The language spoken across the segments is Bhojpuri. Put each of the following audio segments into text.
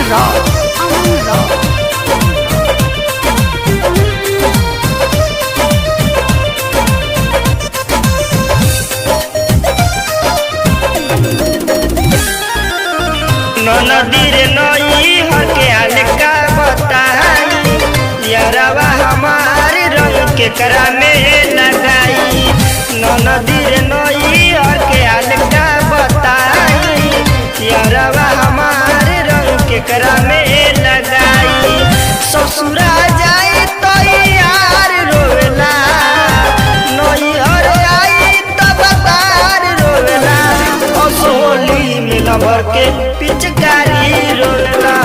Raj, Aman Raj. नदी रे नई हके हल्का बताई यारवा हमारे रंग के करा में लगाई। नदी रे नई हके हल्का बताई यारवा हमारे रंग के करा में लगाई। ससुरा जाए तो यार रोवेला, नई हर आई तो बतार रोवेला। असोली में लभर के पिचकारी रोला,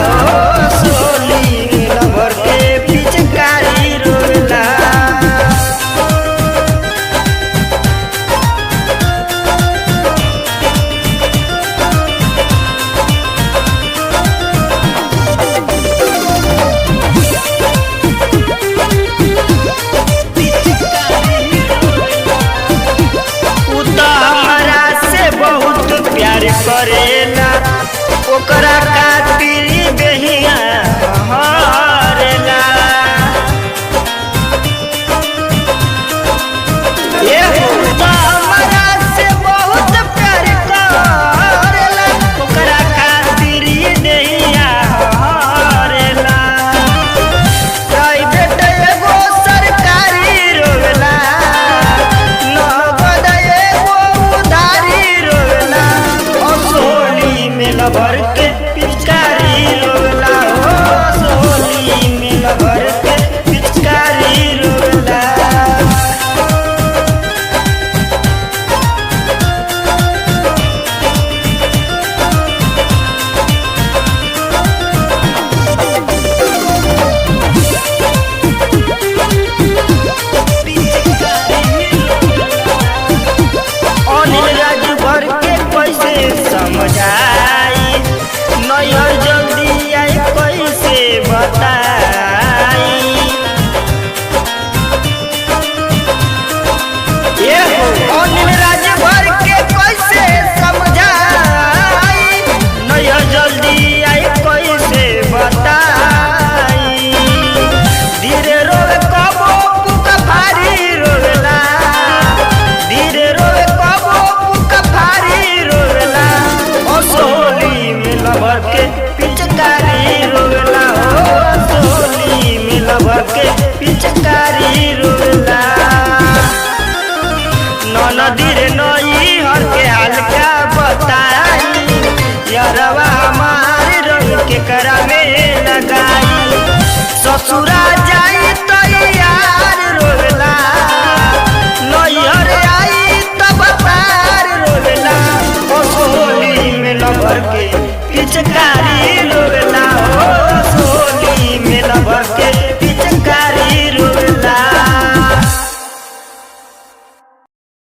सोली में लभर के पिचकारी रोला। हमरा से बहुत प्यार करेला, ओकरा खातिर बेहिया हरेला। हमरा से बहुत प्यार करेला, ओकरा खातिर बेहिया हरेला। प्राइवेट एगो सरकारी रोवेला, नगद एगो उधारी रोवेला। असोली में लभर के पिचकारी रोवेला, असोली में लभर के पिचकारी रोवेला। अनिल राजभर के कैसे समझाई, नैहर जल्दी आई कैसे बताई। अनिल राजभर के कैसे समझाई, नैहर जल्दी आई कैसे बताई। धीरे रोवे कबो पुका भारी रोवेला, धीरे रोवे कबो पुका भारी रोवेला। असोली में लभर के पिचकारी रोवेला, असोली में लभर के पिचकारी रोवेला। नदी रे नई हर के हल्का बताई यारवा हमारे रंग के करा में लगाई। ससुरा जाई तो यार रोवेला, नैहर आई तो बतार रोवेला। असोली में लभर के पिचकारी